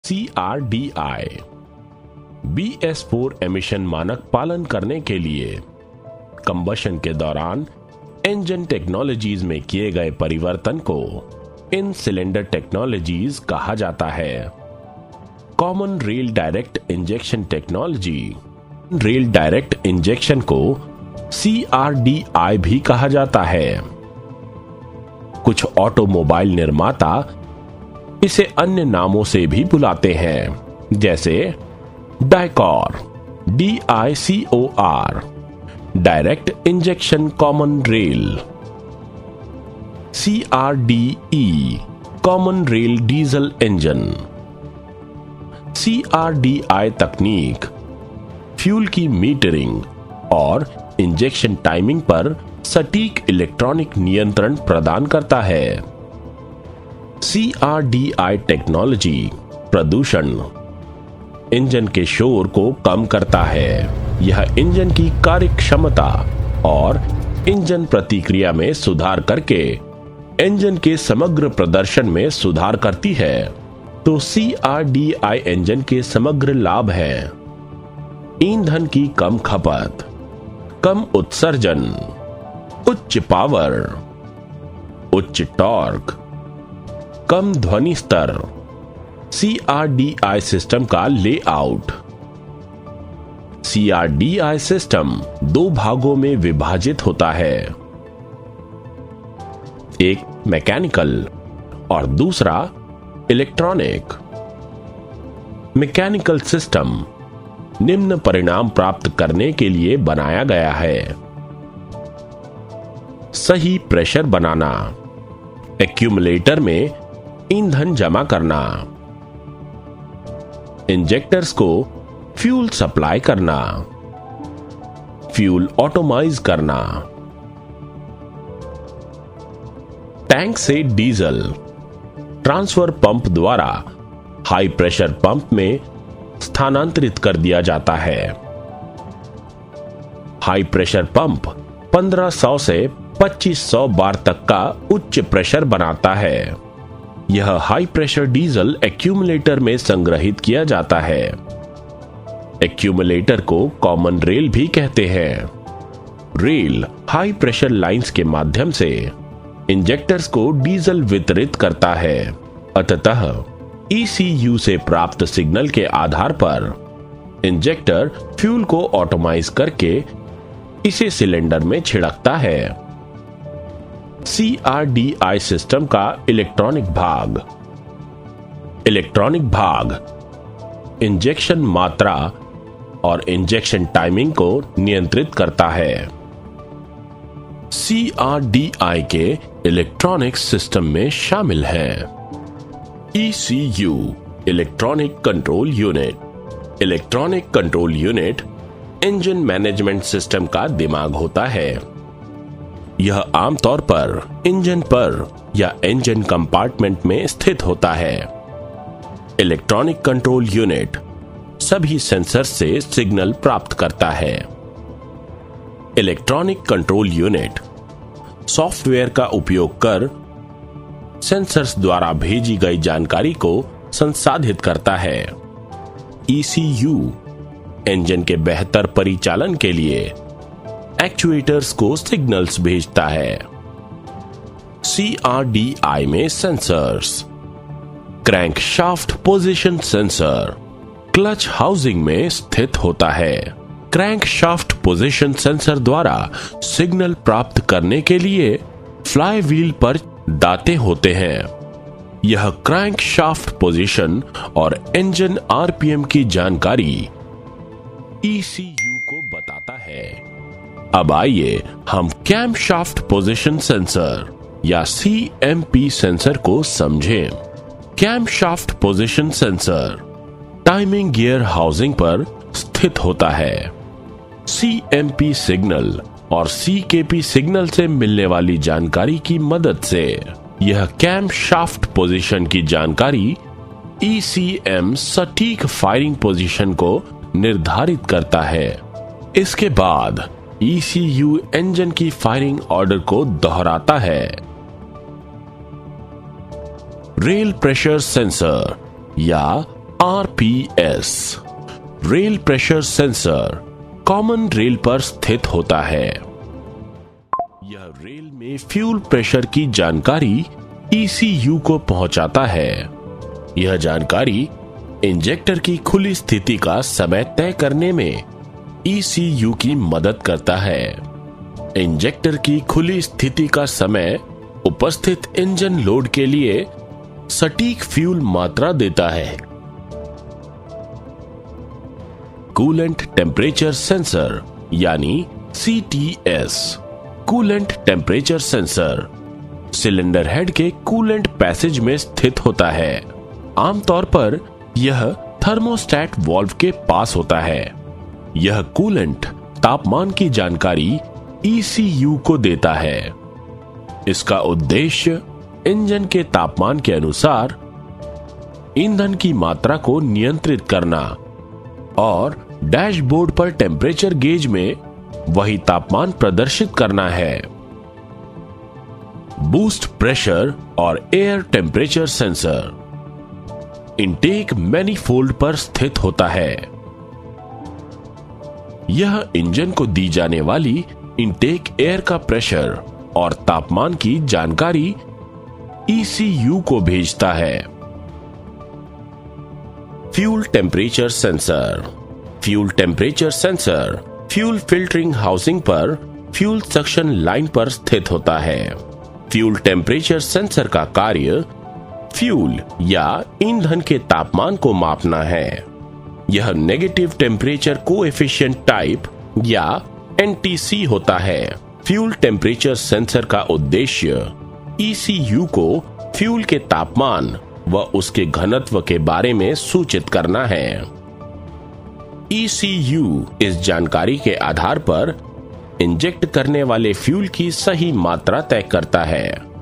CRDI BS4 emission मानक पालन करने के लिए कंबशन के दौरान इंजन टेक्नोलॉजीज में किए गए परिवर्तन को इन सिलेंडर टेक्नोलॉजीज कहा जाता है। Common rail direct injection technology, rail direct injection को CRDI भी कहा जाता है। कुछ ऑटोमोबाइल निर्माता इसे अन्य नामों से भी बुलाते हैं, जैसे डाइकॉर, DICOR, direct injection common rail, CRDE, common rail diesel engine. CRDI तकनीक फ्यूल की मीटरिंग और इंजेक्शन टाइमिंग पर सटीक इलेक्ट्रॉनिक नियंत्रण प्रदान करता है। CRDI टेक्नोलॉजी प्रदूषण, इंजन के शोर को कम करता है। यह इंजन की कार्यक्षमता और इंजन प्रतिक्रिया में सुधार करके इंजन के समग्र प्रदर्शन में सुधार करती है। तो CRDI इंजन के समग्र लाभ हैं: ईंधन की कम खपत, कम उत्सर्जन, उच्च पावर, उच्च टॉर्क, कम ध्वनि स्तर। CRDI सिस्टम का लेआउट। CRDI सिस्टम 2 भागों में विभाजित होता है, एक मैकेनिकल और दूसरा इलेक्ट्रॉनिक। मैकेनिकल सिस्टम निम्न परिणाम प्राप्त करने के लिए बनाया गया है: सही प्रेशर बनाना, एक्यूमुलेटर में ईंधन जमा करना, इंजेक्टर्स को फ्यूल सप्लाई करना, फ्यूल ऑटोमाइज करना, टैंक से डीजल ट्रांसफर पंप द्वारा हाई प्रेशर पंप में स्थानांतरित कर दिया जाता है। हाई प्रेशर पंप 1500 से 2500 बार तक का उच्च प्रेशर बनाता है। यह हाई प्रेशर डीजल एक्यूमुलेटर में संग्रहित किया जाता है। एक्यूमुलेटर को कॉमन रेल भी कहते हैं। रेल हाई प्रेशर लाइंस के माध्यम से इंजेक्टर्स को डीजल वितरित करता है। अतः ECU से प्राप्त सिग्नल के आधार पर इंजेक्टर फ्यूल को ऑटोमाइज करके इसे सिलेंडर में छिड़कता है। CRDI सिस्टम का इलेक्ट्रॉनिक भाग। इलेक्ट्रॉनिक भाग इंजेक्शन मात्रा और इंजेक्शन टाइमिंग को नियंत्रित करता है। CRDI के इलेक्ट्रॉनिक सिस्टम में शामिल हैं ECU, electronic control unit. Electronic control unit engine management system का दिमाग होता है। यह आमतौर पर इंजन पर या इंजन कंपार्टमेंट में स्थित होता है। इलेक्ट्रॉनिक कंट्रोल यूनिट सभी सेंसर से सिग्नल प्राप्त करता है। इलेक्ट्रॉनिक कंट्रोल यूनिट सॉफ्टवेयर का उपयोग कर सेंसर्स द्वारा भेजी गई जानकारी को संसाधित करता है। ECU इंजन के बेहतर परिचालन के लिए एक्चुएटर्स को सिग्नल्स भेजता है। CRDI में sensors crankshaft position sensor clutch housing में स्थित होता है। क्रैंकशाफ्ट पोजीशन सेंसर द्वारा सिग्नल प्राप्त करने के लिए फ्लाई व्हील पर दांते होते हैं। यह क्रैंकशाफ्ट पोजीशन और इंजन RPM की जानकारी ECU को बताता है। अब आइए हम कैमशाफ्ट पोजीशन सेंसर या CMP सेंसर को समझें। Camshaft position sensor timing gear housing पर स्थित होता है। CMP सिग्नल और CKP सिग्नल से मिलने वाली जानकारी की मदद से यह कैमशाफ्ट पोजीशन की जानकारी ECM सटीक फायरिंग पोजीशन को निर्धारित करता है। इसके बाद ECU इंजन की फायरिंग ऑर्डर को दोहराता है। रेल प्रेशर सेंसर या RPS rail pressure sensor common rail पर स्थित होता है। यह रेल में फ्यूल प्रेशर की जानकारी ECU को पहुंचाता है। यह जानकारी इंजेक्टर की खुली स्थिति का समय तय करने में ECU की मदद करता है। इंजेक्टर की खुली स्थिति का समय उपस्थित इंजन लोड के लिए सटीक फ्यूल मात्रा देता है। कूलेंट टेम्परेचर सेंसर यानी CTS coolant temperature sensor cylinder head के कूलेंट पैसेज में स्थित होता है। आमतौर पर यह थर्मोस्टेट वाल्व के पास होता है। यह कूलेंट तापमान की जानकारी ECU को देता है। इसका उद्देश्य इंजन के तापमान के अनुसार ईंधन की मात्रा को नियंत्रित करना और डैशबोर्ड पर टेम्परेचर गेज में वही तापमान प्रदर्शित करना है। बूस्ट प्रेशर और air temperature sensor intake manifold पर स्थित होता है। यह इंजन को दी जाने वाली इनटेक एयर का प्रेशर और तापमान की जानकारी ECU को भेजता है। Fuel temperature sensor fuel temperature sensor fuel filtering housing पर फ्यूल सक्शन लाइन पर स्थित होता है। फ्यूल टेम्परेचर सेंसर का कार्य फ्यूल या ईंधन के तापमान को मापना है। यह नेगेटिव टेम्परेचर कोएफिशिएंट टाइप या NTC होता है। फ्यूल टेम्परेचर सेंसर का उद्देश्य ECU को फ्यूल के तापमान व उसके घनत्व के बारे में सूचित करना है। ECU इस जानकारी के आधार पर इंजेक्ट करने वाले फ्यूल की सही मात्रा तय करता है।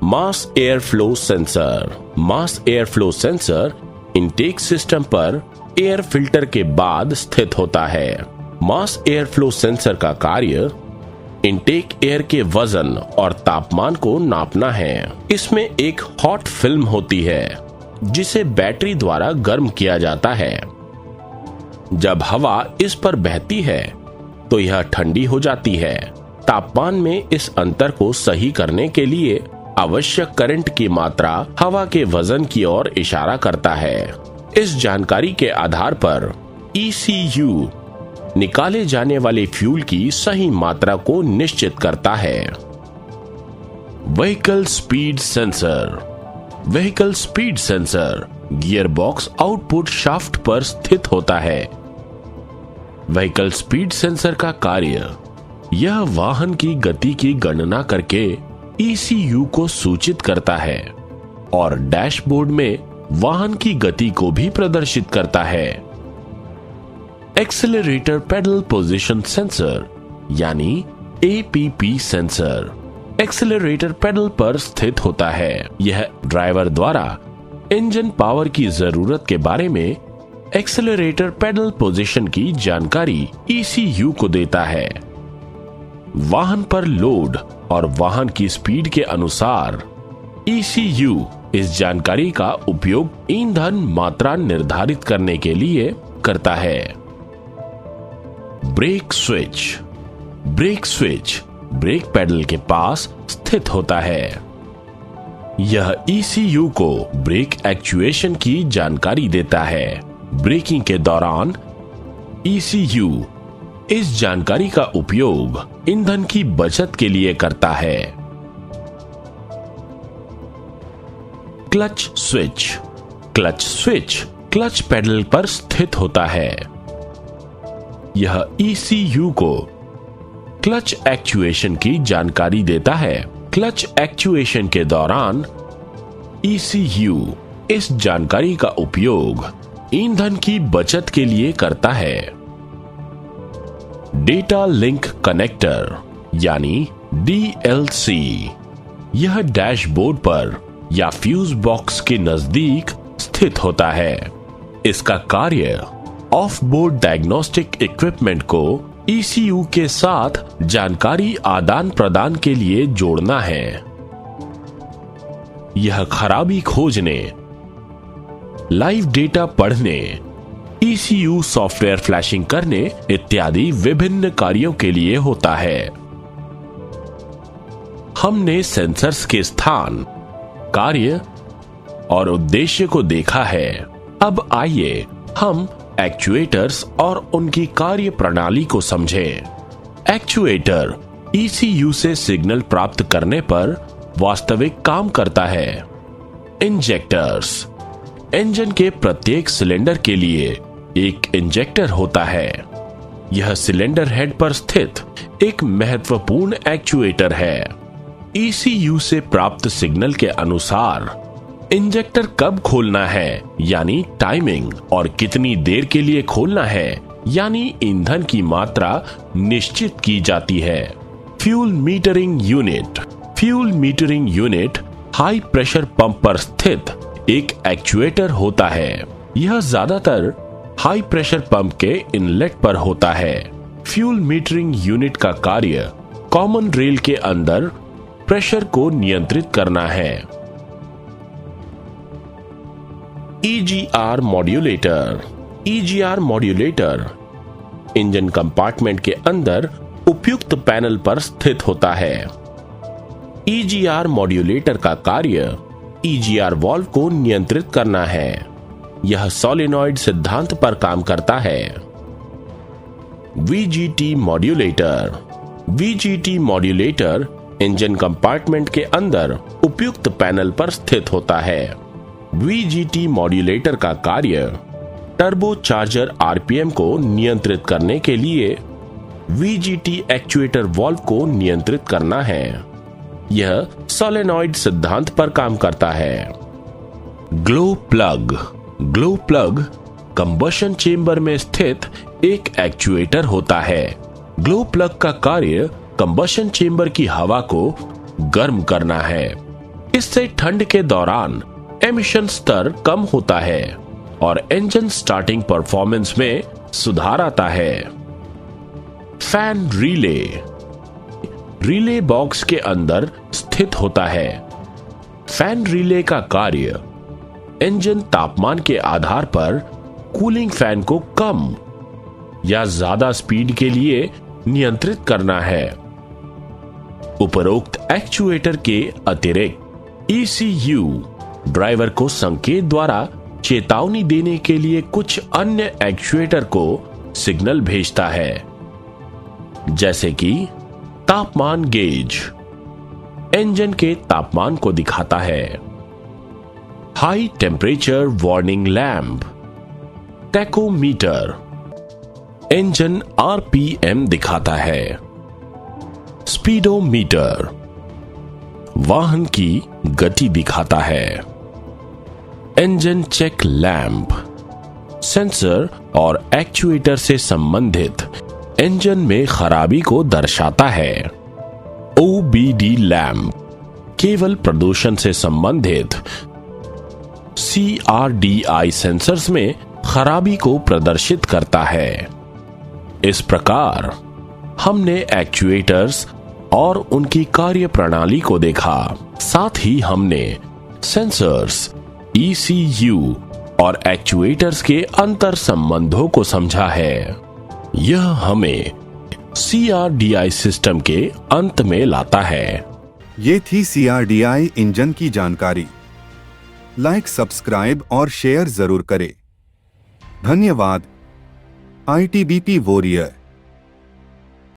Mass air flow sensor mass air flow sensor intake system पर एयर फिल्टर के बाद स्थित होता है। मास एयर फ्लो सेंसर का कार्य इनटेक एयर के वजन और तापमान को नापना है। इसमें एक हॉट फिल्म होती है जिसे बैटरी द्वारा गर्म किया जाता है। जब हवा इस पर बहती है तो यह ठंडी हो जाती है। तापमान में इस अंतर को सही करने के लिए आवश्यक करंट की मात्रा हवा के वजन की ओर इशारा करता है। इस जानकारी के आधार पर ECU निकाले जाने वाले फ्यूल की सही मात्रा को निश्चित करता है। Vehicle speed sensor vehicle speed sensor gear box output shaft पर स्थित होता है। व्हीकल स्पीड सेंसर का कार्य यह वाहन की गति की गणना करके ECU को सूचित करता है और डैशबोर्ड में वाहन की गति को भी प्रदर्शित करता है। एक्सेलरेटर पेडल पोजीशन सेंसर यानी APP सेंसर एक्सेलरेटर पेडल पर स्थित होता है। यह ड्राइवर द्वारा इंजन पावर की जरूरत के बारे में एक्सेलरेटर पेडल पोजीशन की जानकारी ECU को देता है। वाहन पर लोड और वाहन की स्पीड के अनुसार ECU इस जानकारी का उपयोग ईंधन मात्रा निर्धारित करने के लिए करता है। ब्रेक स्विच ब्रेक पेडल के पास स्थित होता है। यह ECU को ब्रेक एक्चुएशन की जानकारी देता है। ब्रेकिंग के दौरान ECU इस जानकारी का उपयोग ईंधन की बचत के लिए करता है। क्लच स्विच क्लच पेडल पर स्थित होता है। यह ECU को क्लच एक्चुएशन की जानकारी देता है। क्लच एक्चुएशन के दौरान ECU इस जानकारी का उपयोग ईंधन की बचत के लिए करता है। डेटा लिंक कनेक्टर यानी DLC यह डैशबोर्ड पर या फ्यूज बॉक्स के नजदीक स्थित होता है। इसका कार्य ऑफ बोर्ड डायग्नोस्टिक इक्विपमेंट को ECU के साथ जानकारी आदान प्रदान के लिए जोड़ना है। यह खराबी खोजने, लाइव डेटा पढ़ने, ECU सॉफ्टवेयर फ्लैशिंग करने इत्यादि विभिन्न कार्यों के लिए होता है। हमने सेंसर्स के स्थान, कार्य और उद्देश्य को देखा है। अब आइए हम एक्चुएटर्स और उनकी कार्य प्रणाली को समझें। एक्चुएटर ECU से सिग्नल प्राप्त करने पर वास्तविक काम करता है। इंजेक्टर्स, इंजन के प्रत्येक सिलेंडर के लिए एक इंजेक्टर होता है। यह सिलेंडर हेड पर स्थित एक महत्वपूर्ण एक्चुएटर है। ECU से प्राप्त सिग्नल के अनुसार इंजेक्टर कब खोलना है यानी टाइमिंग, और कितनी देर के लिए खोलना है यानी ईंधन की मात्रा निश्चित की जाती है। Fuel metering unit, fuel metering unit high pressure pump पर स्थित एक एक्चुएटर होता है। यह ज्यादातर हाई प्रेशर पंप के इनलेट पर होता है। फ्यूल मीटरिंग यूनिट का कार्य कॉमन रेल के अंदर प्रेशर को नियंत्रित करना है। EGR modulator, EGR modulator engine compartment के अंदर उपयुक्त पैनल पर स्थित होता है। EGR मॉड्यूलेटर का कार्य EGR वाल्व को नियंत्रित करना है। यह सोलेनॉइड सिद्धांत पर काम करता है। VGT modulator, VGT modulator engine compartment के अंदर उपयुक्त पैनल पर स्थित होता है। VGT मॉड्यूलेटर का कार्य टर्बो चार्जर RPM को नियंत्रित करने के लिए VGT एक्चुएटर वाल्व को नियंत्रित करना है। यह सोलेनॉइड सिद्धांत पर काम करता है। Glow plug, glow plug combustion chamber में स्थित एक एक्चुएटर होता है। ग्लो प्लग का कार्य कंबशन चेंबर की हवा को गर्म करना है। इससे ठंड के दौरान एमिशन स्तर कम होता है और इंजन स्टार्टिंग परफॉर्मेंस में सुधार आता है। फैन रिले, रिले बॉक्स के अंदर स्थित होता है। फैन रिले का कार्य इंजन तापमान के आधार पर कूलिंग फैन को कम या ज्यादा स्पीड के लिए नियंत्रित करना है। उपरोक्त एक्चुएटर के अतिरिक्त ECU ड्राइवर को संकेत द्वारा चेतावनी देने के लिए कुछ अन्य एक्चुएटर को सिग्नल भेजता है, जैसे कि तापमान गेज इंजन के तापमान को दिखाता है। High temperature warning lamp, tachometer engine RPM दिखाता है। स्पीडोमीटर वाहन की गति दिखाता है। इंजन चेक लैंप सेंसर और एक्चुएटर से संबंधित इंजन में खराबी को दर्शाता है। OBD लैंप केवल प्रदूषण से संबंधित CRDI सेंसर्स में खराबी को प्रदर्शित करता है। इस प्रकार हमने एक्चुएटर्स और उनकी कार्य प्रणाली को देखा। साथ ही हमने सेंसर्स, ECU और एक्चुएटर्स के अंतर संबंधों को समझा है। यह हमें CRDI सिस्टम के अंत में लाता है। ये थी CRDI इंजन की जानकारी। लाइक, सब्सक्राइब और शेयर जरूर करें। धन्यवाद। ITBP warrior.